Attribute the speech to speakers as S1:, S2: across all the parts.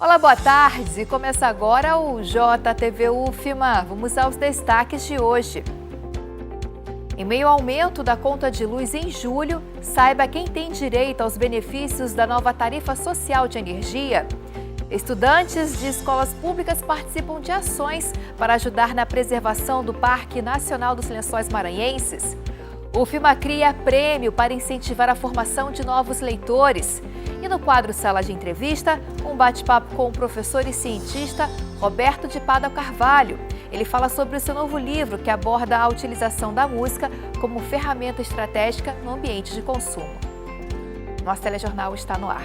S1: Olá, boa tarde. Começa agora o JTV UFMA. Vamos aos destaques de hoje. Em meio ao aumento da conta de luz em julho, saiba quem tem direito aos benefícios da nova tarifa social de energia. Estudantes de escolas públicas participam de ações para ajudar na preservação do Parque Nacional dos Lençóis Maranhenses. O UFMA cria prêmio para incentivar a formação de novos leitores. E no quadro Sala de Entrevista, um bate-papo com o professor e cientista Roberto de Pada Carvalho. Ele fala sobre o seu novo livro que aborda a utilização da música como ferramenta estratégica no ambiente de consumo. Nosso telejornal está no ar.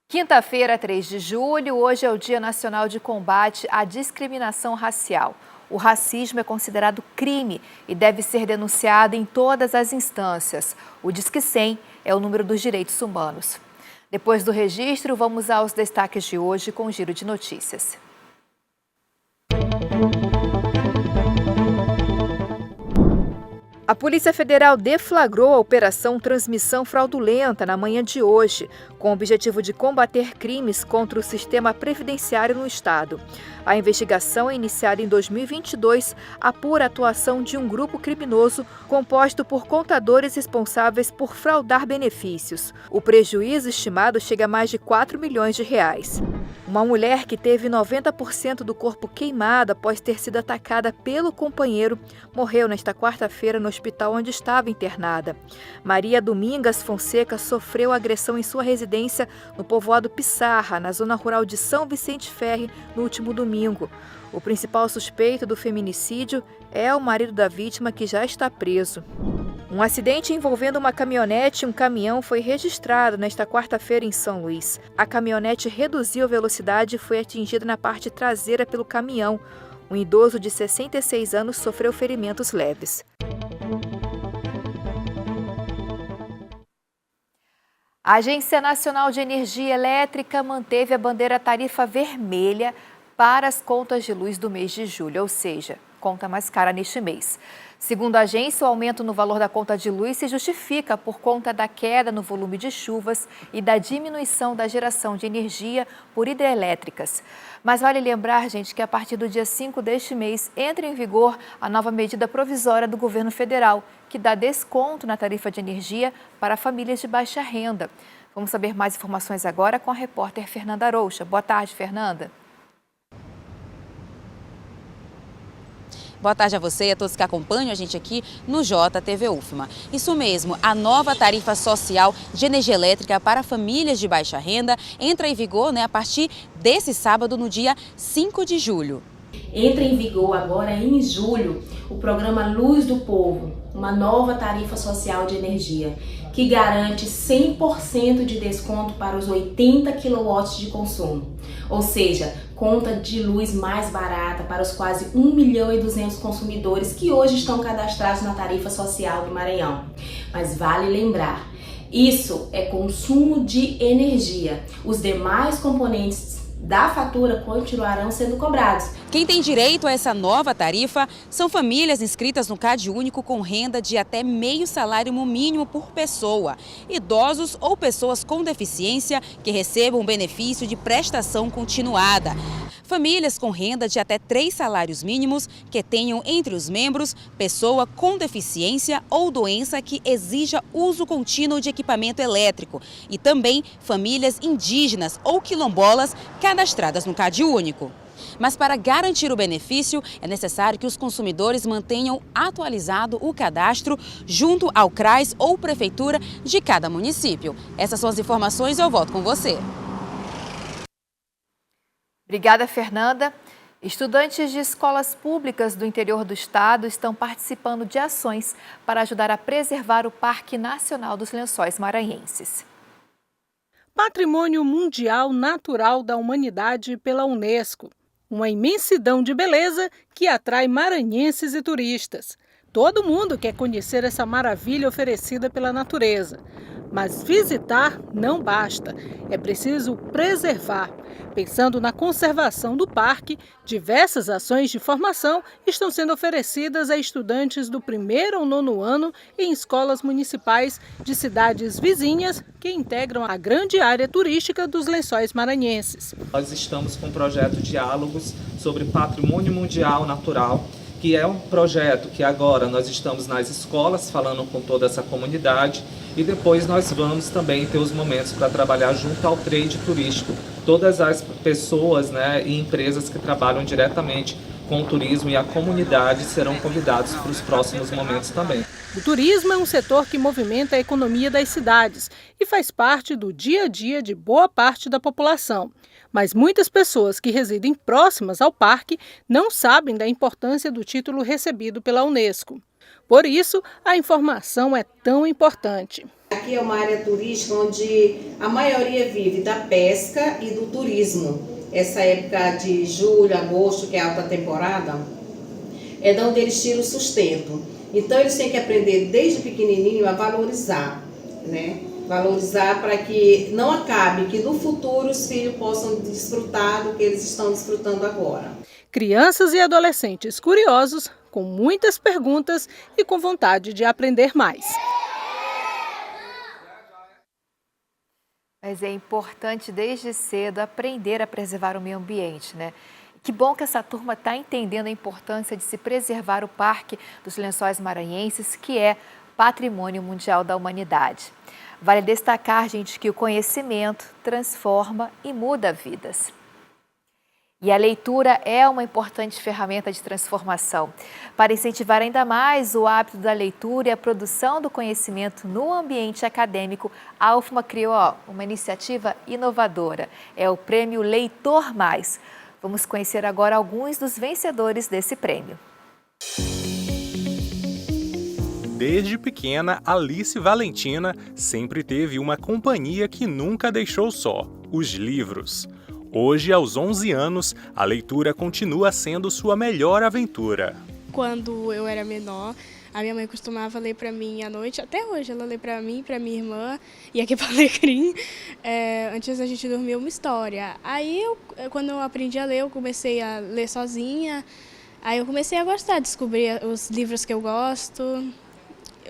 S1: Quinta-feira, 3 de julho, hoje é o Dia Nacional de Combate à Discriminação Racial. O racismo é considerado crime e deve ser denunciado em todas as instâncias. O Disque 100 é o número dos direitos humanos. Depois do registro, vamos aos destaques de hoje com o Giro de Notícias. A Polícia Federal deflagrou a Operação Transmissão Fraudulenta na manhã de hoje, com o objetivo de combater crimes contra o sistema previdenciário no estado. A investigação, iniciada em 2022, apura a atuação de um grupo criminoso composto por contadores responsáveis por fraudar benefícios. O prejuízo estimado chega a mais de 4 milhões de reais. Uma mulher que teve 90% do corpo queimado após ter sido atacada pelo companheiro morreu nesta quarta-feira no hospital onde estava internada. Maria Domingas Fonseca sofreu agressão em sua residência no povoado Pissarra, na zona rural de São Vicente Ferre, no último domingo. O principal suspeito do feminicídio é o marido da vítima, que já está preso. Um acidente envolvendo uma caminhonete e um caminhão foi registrado nesta quarta-feira em São Luís. A caminhonete reduziu a velocidade e foi atingida na parte traseira pelo caminhão. Um idoso de 66 anos sofreu ferimentos leves. A Agência Nacional de Energia Elétrica manteve a bandeira tarifa vermelha para as contas de luz do mês de julho, ou seja, conta mais cara neste mês. Segundo a agência, o aumento no valor da conta de luz se justifica por conta da queda no volume de chuvas e da diminuição da geração de energia por hidrelétricas. Mas vale lembrar, gente, que a partir do dia 5 deste mês entra em vigor a nova medida provisória do governo federal, que dá desconto na tarifa de energia para famílias de baixa renda. Vamos saber mais informações agora com a repórter Fernanda Aroucha. Boa tarde, Fernanda.
S2: Boa tarde a você e a todos que acompanham a gente aqui no JTV UFMA. Isso mesmo, a nova tarifa social de energia elétrica para famílias de baixa renda entra em vigor a partir desse sábado, no dia 5 de julho.
S3: Entra em vigor agora em julho o programa Luz do Povo, uma nova tarifa social de energia que garante 100% de desconto para os 80 kW de consumo, ou seja, conta de luz mais barata para os quase 1.200.000 consumidores que hoje estão cadastrados na tarifa social do Maranhão. Mas vale lembrar, isso é consumo de energia. Os demais componentes da fatura continuarão sendo cobrados.
S2: Quem tem direito a essa nova tarifa são famílias inscritas no CadÚnico com renda de até meio salário mínimo por pessoa, idosos ou pessoas com deficiência que recebam benefício de prestação continuada, famílias com renda de até 3 salários mínimos que tenham entre os membros pessoa com deficiência ou doença que exija uso contínuo de equipamento elétrico e também famílias indígenas ou quilombolas cadastradas no CadÚnico. Mas para garantir o benefício, é necessário que os consumidores mantenham atualizado o cadastro junto ao CRAS ou prefeitura de cada município. Essas são as informações, eu volto com você.
S1: Obrigada, Fernanda. Estudantes de escolas públicas do interior do estado estão participando de ações para ajudar a preservar o Parque Nacional dos Lençóis Maranhenses.
S4: Patrimônio Mundial Natural da Humanidade pela Unesco. Uma imensidão de beleza que atrai maranhenses e turistas. Todo mundo quer conhecer essa maravilha oferecida pela natureza. Mas visitar não basta, é preciso preservar. Pensando na conservação do parque, diversas ações de formação estão sendo oferecidas a estudantes do 1º ao 9º ano em escolas municipais de cidades vizinhas que integram a grande área turística dos Lençóis Maranhenses.
S5: Nós estamos com um projeto Diálogos sobre Patrimônio Mundial Natural, que é um projeto que agora nós estamos nas escolas falando com toda essa comunidade e depois nós vamos também ter os momentos para trabalhar junto ao trade turístico. Todas as pessoas, e empresas que trabalham diretamente com o turismo e a comunidade serão convidados para os próximos momentos também.
S4: O turismo é um setor que movimenta a economia das cidades e faz parte do dia a dia de boa parte da população. Mas muitas pessoas que residem próximas ao parque não sabem da importância do título recebido pela Unesco. Por isso, a informação é tão importante.
S6: Aqui é uma área turística onde a maioria vive da pesca e do turismo. Essa época de julho, agosto, que é a alta temporada, é de onde eles tiram o sustento. Então eles têm que aprender desde pequenininho a valorizar, Valorizar para que não acabe, que no futuro os filhos possam desfrutar do que eles estão desfrutando agora.
S4: Crianças e adolescentes curiosos, com muitas perguntas e com vontade de aprender mais.
S1: Mas é importante desde cedo aprender a preservar o meio ambiente, né? Que bom que essa turma está entendendo a importância de se preservar o Parque dos Lençóis Maranhenses, que é Patrimônio Mundial da Humanidade. Vale destacar, gente, que o conhecimento transforma e muda vidas. E a leitura é uma importante ferramenta de transformação. Para incentivar ainda mais o hábito da leitura e a produção do conhecimento no ambiente acadêmico, a UFMA criou uma iniciativa inovadora. É o Prêmio Leitor Mais. Vamos conhecer agora alguns dos vencedores desse prêmio.
S7: Desde pequena, Alice Valentina sempre teve uma companhia que nunca deixou só: os livros. Hoje, aos 11 anos, a leitura continua sendo sua melhor aventura.
S8: Quando eu era menor, a minha mãe costumava ler para mim à noite, até hoje ela lê para mim, para minha irmã e aqui para o Alecrim, antes da gente dormir, uma história. Aí, quando eu aprendi a ler, eu comecei a ler sozinha, aí eu comecei a gostar, descobrir os livros que eu gosto,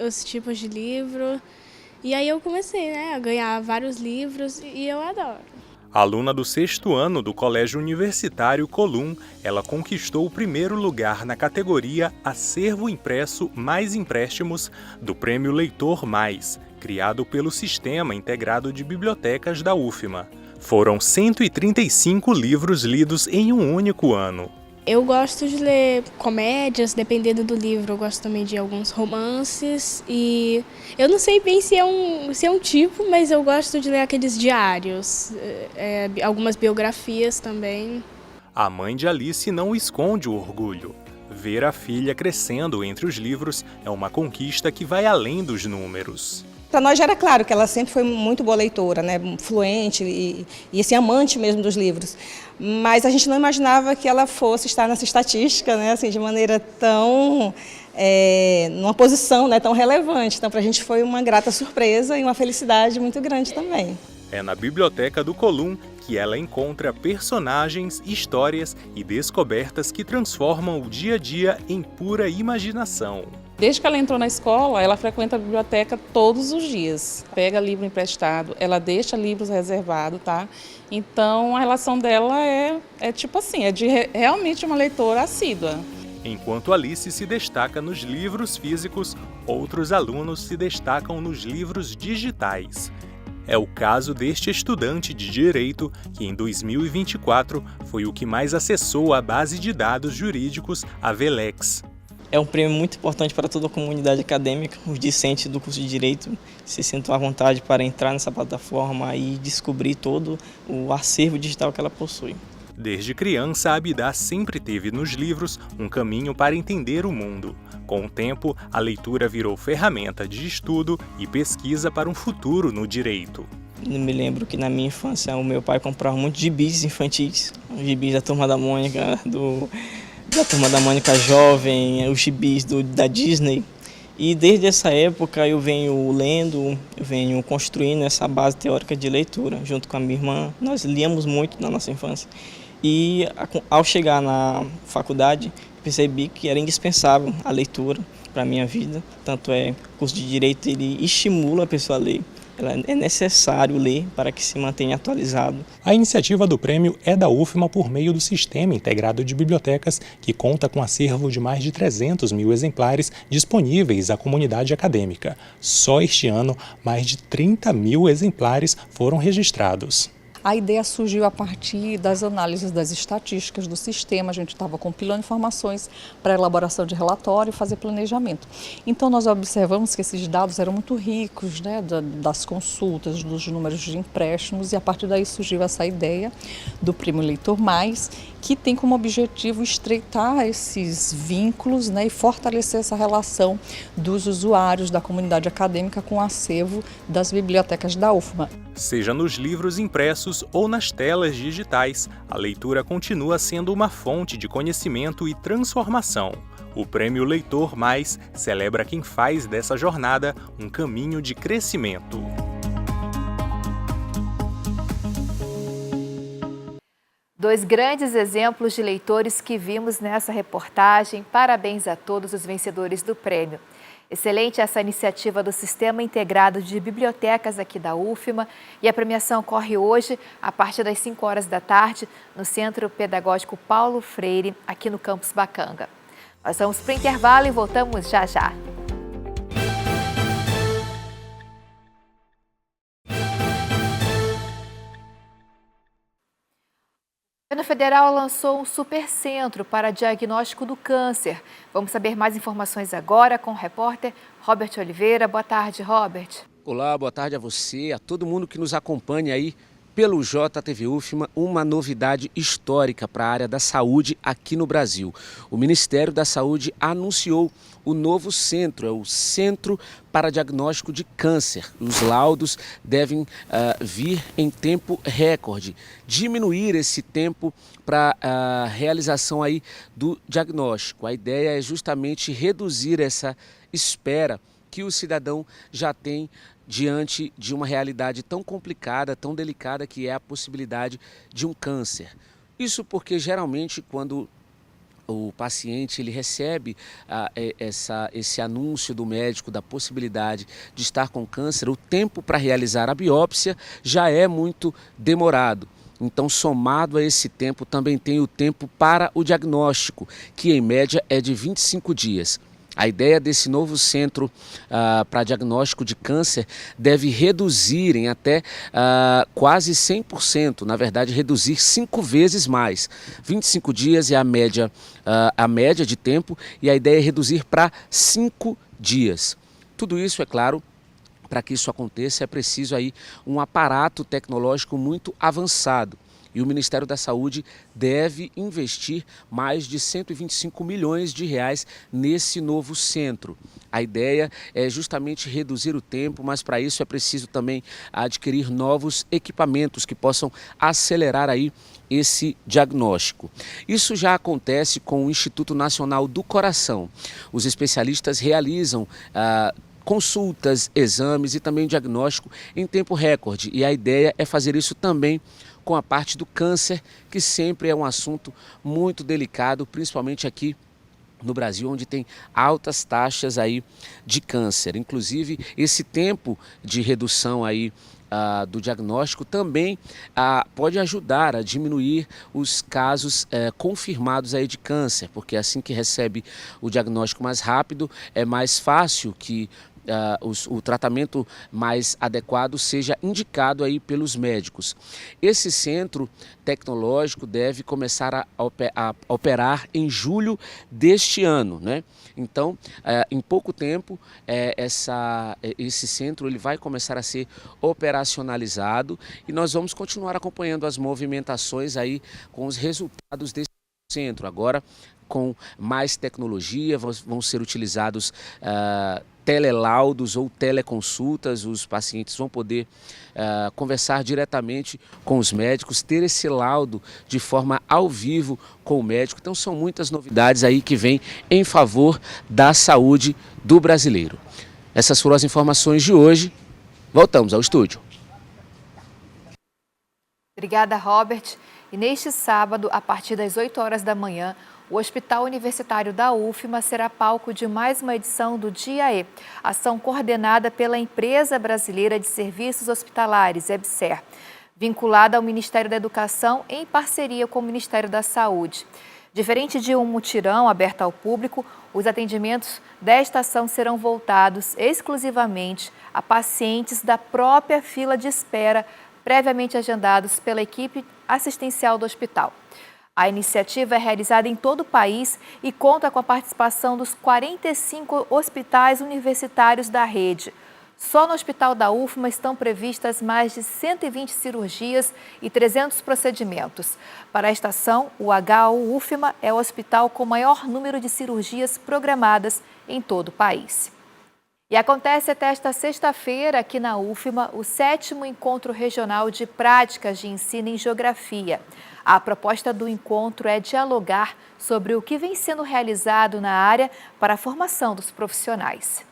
S8: os tipos de livro, e aí eu comecei a ganhar vários livros e eu adoro.
S7: Aluna do 6º ano do Colégio Universitário Colum, ela conquistou o 1º lugar na categoria Acervo Impresso Mais Empréstimos do Prêmio Leitor Mais, criado pelo Sistema Integrado de Bibliotecas da UFMA. Foram 135 livros lidos em um único ano.
S8: Eu gosto de ler comédias, dependendo do livro, eu gosto também de alguns romances e eu não sei bem se é um tipo, mas eu gosto de ler aqueles diários, algumas biografias também.
S7: A mãe de Alice não esconde o orgulho. Ver a filha crescendo entre os livros é uma conquista que vai além dos números.
S9: Para nós já era claro que ela sempre foi muito boa leitora, fluente e assim, amante mesmo dos livros. Mas a gente não imaginava que ela fosse estar nessa estatística, assim, de maneira tão, numa posição tão relevante. Então, para a gente foi uma grata surpresa e uma felicidade muito grande também.
S7: É na Biblioteca do Colum que ela encontra personagens, histórias e descobertas que transformam o dia a dia em pura imaginação.
S10: Desde que ela entrou na escola, ela frequenta a biblioteca todos os dias. Pega livro emprestado, ela deixa livros reservados, tá? Então, a relação dela é tipo assim, é de realmente uma leitora assídua.
S7: Enquanto Alice se destaca nos livros físicos, outros alunos se destacam nos livros digitais. É o caso deste estudante de Direito, que em 2024 foi o que mais acessou a base de dados jurídicos, a VELEX.
S11: É um prêmio muito importante para toda a comunidade acadêmica. Os discentes do curso de Direito se sentem à vontade para entrar nessa plataforma e descobrir todo o acervo digital que ela possui.
S7: Desde criança, a Abidá sempre teve nos livros um caminho para entender o mundo. Com o tempo, a leitura virou ferramenta de estudo e pesquisa para um futuro no direito.
S11: Eu me lembro que na minha infância o meu pai comprava muitos gibis infantis, os gibis da Turma da Mônica, da Turma da Mônica Jovem, os gibis da Disney. E desde essa época eu venho lendo, eu venho construindo essa base teórica de leitura junto com a minha irmã. Nós líamos muito na nossa infância. E ao chegar na faculdade, percebi que era indispensável a leitura para a minha vida. Tanto é, o curso de Direito ele estimula a pessoa a ler. É necessário ler para que se mantenha atualizado.
S7: A iniciativa do prêmio é da UFMA por meio do Sistema Integrado de Bibliotecas, que conta com acervo de mais de 300 mil exemplares disponíveis à comunidade acadêmica. Só este ano, mais de 30 mil exemplares foram registrados.
S12: A ideia surgiu a partir das análises das estatísticas do sistema. A gente estava compilando informações para elaboração de relatório e fazer planejamento. Então nós observamos que esses dados eram muito ricos, né, das consultas, dos números de empréstimos, e a partir daí surgiu essa ideia do Prêmio Leitor Mais, que tem como objetivo estreitar esses vínculos, né, e fortalecer essa relação dos usuários da comunidade acadêmica com o acervo das bibliotecas da UFMA.
S7: Seja nos livros impressos ou nas telas digitais, a leitura continua sendo uma fonte de conhecimento e transformação. O Prêmio Leitor Mais celebra quem faz dessa jornada um caminho de crescimento.
S1: Dois grandes exemplos de leitores que vimos nessa reportagem. Parabéns a todos os vencedores do prêmio. Excelente essa iniciativa do Sistema Integrado de Bibliotecas aqui da UFMA, e a premiação ocorre hoje, a partir das 5 horas da tarde, no Centro Pedagógico Paulo Freire, aqui no Campus Bacanga. Nós vamos para o intervalo e voltamos já já. O governo federal lançou um supercentro para diagnóstico do câncer. Vamos saber mais informações agora com o repórter Robert Oliveira. Boa tarde, Robert.
S13: Olá, boa tarde a você, a todo mundo que nos acompanha aí pelo JTV UFMA, uma novidade histórica para a área da saúde aqui no Brasil. O Ministério da Saúde anunciou o novo centro, é o Centro para Diagnóstico de Câncer. Os laudos devem vir em tempo recorde, diminuir esse tempo para a realização aí do diagnóstico. A ideia é justamente reduzir essa espera que o cidadão já tem diante de uma realidade tão complicada, tão delicada, que é a possibilidade de um câncer. Isso porque geralmente quando o paciente ele recebe esse anúncio do médico da possibilidade de estar com câncer, o tempo para realizar a biópsia já é muito demorado. Então, somado a esse tempo, também tem o tempo para o diagnóstico, que em média é de 25 dias. A ideia desse novo centro para diagnóstico de câncer deve reduzir em até quase 100%, na verdade reduzir 5 vezes mais. 25 dias é a média de tempo, e a ideia é reduzir para 5 dias. Tudo isso, é claro, para que isso aconteça é preciso aí um aparato tecnológico muito avançado. E o Ministério da Saúde deve investir mais de 125 milhões de reais nesse novo centro. A ideia é justamente reduzir o tempo, mas para isso é preciso também adquirir novos equipamentos que possam acelerar aí esse diagnóstico. Isso já acontece com o Instituto Nacional do Coração. Os especialistas realizam consultas, exames e também diagnóstico em tempo recorde. E a ideia é fazer isso também com a parte do câncer, que sempre é um assunto muito delicado, principalmente aqui no Brasil, onde tem altas taxas aí de câncer. Inclusive, esse tempo de redução aí do diagnóstico também pode ajudar a diminuir os casos confirmados aí de câncer, porque assim que recebe o diagnóstico mais rápido, é mais fácil que o tratamento mais adequado seja indicado aí pelos médicos. Esse centro tecnológico deve começar a operar em julho deste ano, né? Então, em pouco tempo, esse centro ele vai começar a ser operacionalizado, e nós vamos continuar acompanhando as movimentações aí com os resultados desse centro. Agora, com mais tecnologia, vão ser utilizados telelaudos ou teleconsultas, os pacientes vão poder conversar diretamente com os médicos, ter esse laudo de forma ao vivo com o médico. Então são muitas novidades aí que vêm em favor da saúde do brasileiro. Essas foram as informações de hoje. Voltamos ao estúdio.
S1: Obrigada, Robert. E neste sábado, a partir das 8 horas da manhã, o Hospital Universitário da UFMA será palco de mais uma edição do Dia E, ação coordenada pela Empresa Brasileira de Serviços Hospitalares, EBSER, vinculada ao Ministério da Educação em parceria com o Ministério da Saúde. Diferente de um mutirão aberto ao público, os atendimentos desta ação serão voltados exclusivamente a pacientes da própria fila de espera, previamente agendados pela equipe assistencial do hospital. A iniciativa é realizada em todo o país e conta com a participação dos 45 hospitais universitários da rede. Só no Hospital da UFMA estão previstas mais de 120 cirurgias e 300 procedimentos. Para a estação, o HU UFMA é o hospital com maior número de cirurgias programadas em todo o país. E acontece até esta sexta-feira aqui na UFMA o 7º Encontro Regional de Práticas de Ensino em Geografia. A proposta do encontro é dialogar sobre o que vem sendo realizado na área para a formação dos profissionais.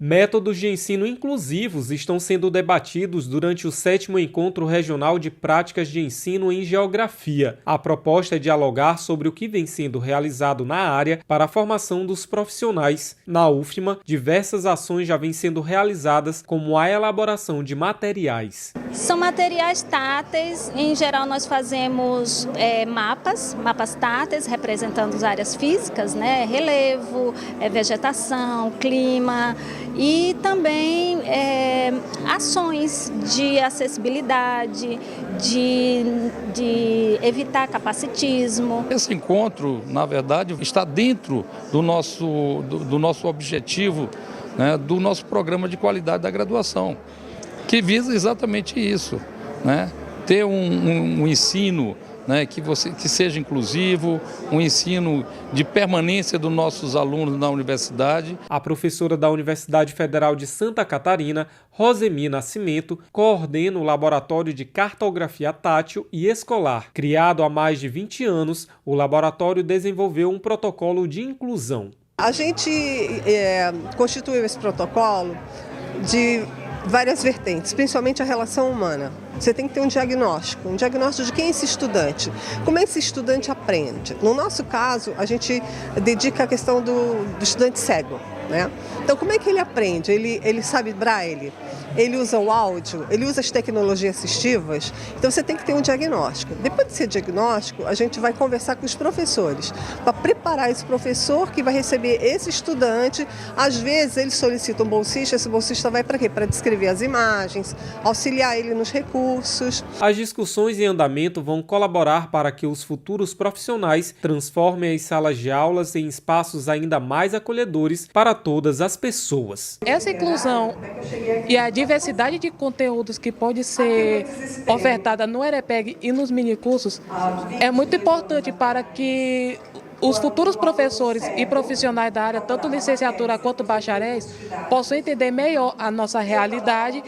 S14: Métodos de ensino inclusivos estão sendo debatidos durante o 7º Encontro Regional de Práticas de Ensino em Geografia. A proposta é dialogar sobre o que vem sendo realizado na área para a formação dos profissionais. Na UFMA, diversas ações já vêm sendo realizadas, como a elaboração de materiais.
S15: São materiais táteis, em geral nós fazemos mapas táteis representando as áreas físicas, né? Relevo, vegetação, clima, e também ações de acessibilidade, de evitar capacitismo.
S16: Esse encontro, na verdade, está dentro do nosso objetivo, né, do nosso programa de qualidade da graduação, que visa exatamente isso, né? Ter um ensino, né, que seja inclusivo, um ensino de permanência dos nossos alunos na universidade.
S14: A professora da Universidade Federal de Santa Catarina, Rosemi Nascimento, coordena o Laboratório de Cartografia Tátil e Escolar. Criado há mais de 20 anos, o laboratório desenvolveu um protocolo de inclusão.
S17: A gente constituiu esse protocolo de várias vertentes, principalmente a relação humana. Você tem que ter um diagnóstico de quem é esse estudante, como esse estudante aprende. No nosso caso, a gente dedica a questão do estudante cego, né? Então, como é que ele aprende? Ele sabe braille? Ele usa o áudio? Ele usa as tecnologias assistivas? Então, você tem que ter um diagnóstico. Depois desse diagnóstico, a gente vai conversar com os professores para preparar esse professor que vai receber esse estudante. Às vezes, ele solicita um bolsista, esse bolsista vai para quê? Para descrever as imagens, auxiliar ele nos recursos.
S14: As discussões em andamento vão colaborar para que os futuros profissionais transformem as salas de aulas em espaços ainda mais acolhedores para todas as pessoas.
S18: Essa inclusão e a diversidade de conteúdos que pode ser ofertada no EREPEG e nos minicursos é muito importante para que os futuros professores e profissionais da área, tanto licenciatura quanto bacharéis, possam entender melhor a nossa realidade,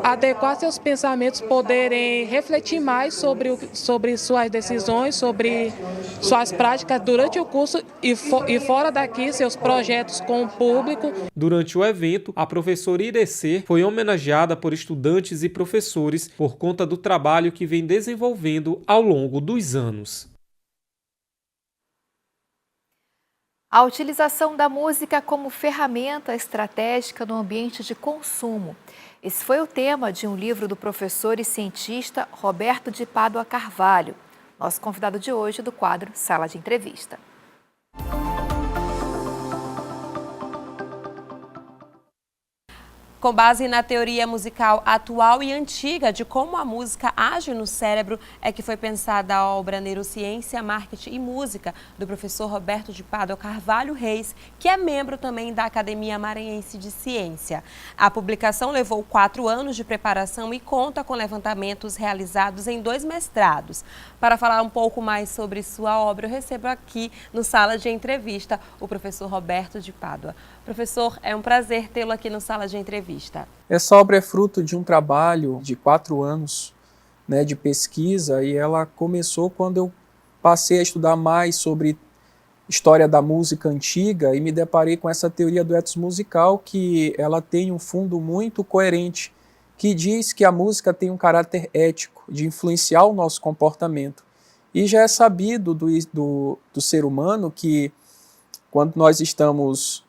S18: adequar seus pensamentos, poderem refletir mais sobre suas decisões, sobre suas práticas durante o curso e fora daqui, seus projetos com o público.
S14: Durante o evento, a professora Irecê foi homenageada por estudantes e professores por conta do trabalho que vem desenvolvendo ao longo dos anos.
S1: A utilização da música como ferramenta estratégica no ambiente de consumo. Esse foi o tema de um livro do professor e cientista Roberto de Pádua Carvalho, nosso convidado de hoje do quadro Sala de Entrevista.
S19: Com base na teoria musical atual e antiga de como a música age no cérebro, é que foi pensada a obra Neurociência, Marketing e Música, do professor Roberto de Pádua Carvalho Reis, que é membro também da Academia Maranhense de Ciência. A publicação levou 4 anos de preparação e conta com levantamentos realizados em 2 mestrados. Para falar um pouco mais sobre sua obra, eu recebo aqui no Sala de Entrevista o professor Roberto de Pádua. Professor, é um prazer tê-lo aqui no Sala de Entrevista.
S20: Essa obra é fruto de um trabalho de 4 anos, né, de pesquisa, e ela começou quando eu passei a estudar mais sobre história da música antiga e me deparei com essa teoria do ethos musical, que ela tem um fundo muito coerente, que diz que a música tem um caráter ético, de influenciar o nosso comportamento. E já é sabido do ser humano que quando nós estamos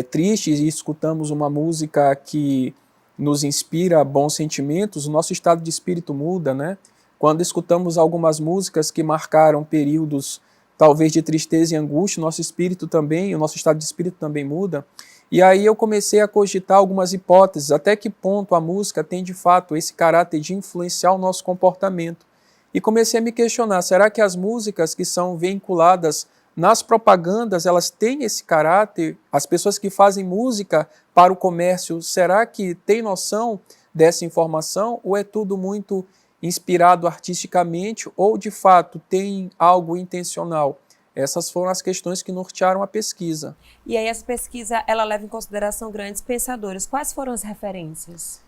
S20: tristes e escutamos uma música que nos inspira bons sentimentos, o nosso estado de espírito muda, né? Quando escutamos algumas músicas que marcaram períodos talvez de tristeza e angústia, o nosso espírito também, o nosso estado de espírito também muda. E aí eu comecei a cogitar algumas hipóteses, até que ponto a música tem de fato esse caráter de influenciar o nosso comportamento. E comecei a me questionar, será que as músicas que são veiculadas nas propagandas, elas têm esse caráter? As pessoas que fazem música para o comércio, será que tem noção dessa informação? Ou é tudo muito inspirado artisticamente? Ou, de fato, tem algo intencional? Essas foram as questões que nortearam a pesquisa.
S19: E aí essa pesquisa, ela leva em consideração grandes pensadores. Quais foram as referências?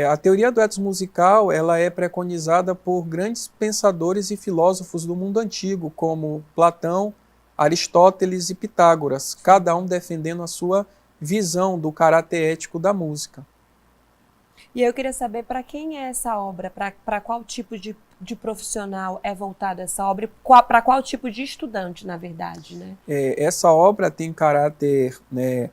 S20: A teoria do ethos musical, ela é preconizada por grandes pensadores e filósofos do mundo antigo, como Platão, Aristóteles e Pitágoras, cada um defendendo a sua visão do caráter ético da música.
S19: E eu queria saber para quem é essa obra, para qual tipo de profissional é voltada essa obra, para qual tipo de estudante, na verdade, né?
S20: Essa obra tem caráter, né,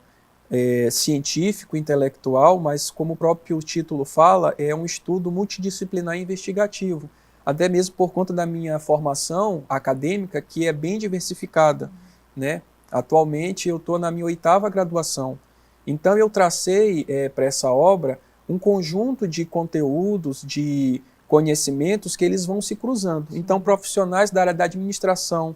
S20: científico, intelectual, mas como o próprio título fala, é um estudo multidisciplinar e investigativo. Até mesmo por conta da minha formação acadêmica, que é bem diversificada, né? Atualmente eu estou na minha 8ª graduação. Então eu tracei para essa obra um conjunto de conteúdos, de conhecimentos que eles vão se cruzando. Então profissionais da área da administração,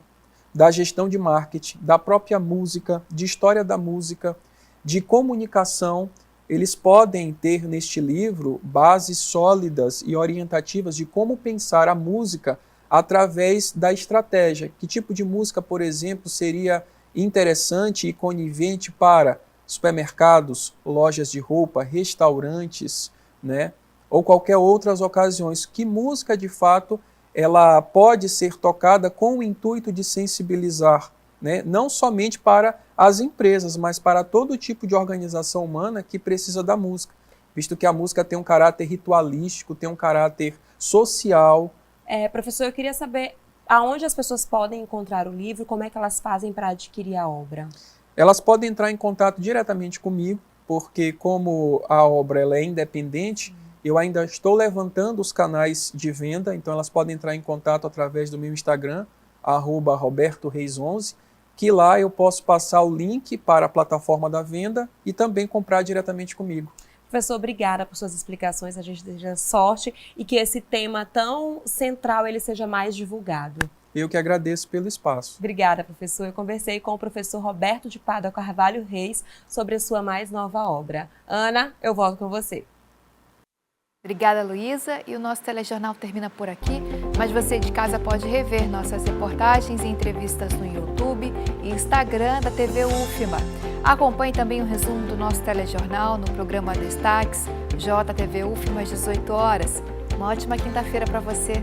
S20: da gestão de marketing, da própria música, de história da música, de comunicação, eles podem ter neste livro bases sólidas e orientativas de como pensar a música através da estratégia. Que tipo de música, por exemplo, seria interessante e conivente para supermercados, lojas de roupa, restaurantes, né? Ou qualquer outras ocasiões. Que música, de fato, ela pode ser tocada com o intuito de sensibilizar, né? Não somente para as empresas, mas para todo tipo de organização humana que precisa da música, visto que a música tem um caráter ritualístico, tem um caráter social.
S19: Professor, eu queria saber aonde as pessoas podem encontrar o livro, como é que elas fazem para adquirir a obra?
S20: Elas podem entrar em contato diretamente comigo, porque como a obra ela é independente, eu ainda estou levantando os canais de venda, então elas podem entrar em contato através do meu Instagram, @RobertoReis11, que lá eu posso passar o link para a plataforma da venda e também comprar diretamente comigo.
S19: Professor, obrigada por suas explicações, a gente deseja sorte e que esse tema tão central ele seja mais divulgado.
S20: Eu que agradeço pelo espaço.
S19: Obrigada, professor. Eu conversei com o professor Roberto de Pádua Carvalho Reis sobre a sua mais nova obra. Ana, eu volto com você.
S1: Obrigada, Luísa. E o nosso telejornal termina por aqui, mas você de casa pode rever nossas reportagens e entrevistas no YouTube e Instagram da TV UFMA. Acompanhe também o resumo do nosso telejornal no programa Destaques, JTV UFMA às 18 horas. Uma ótima quinta-feira para você.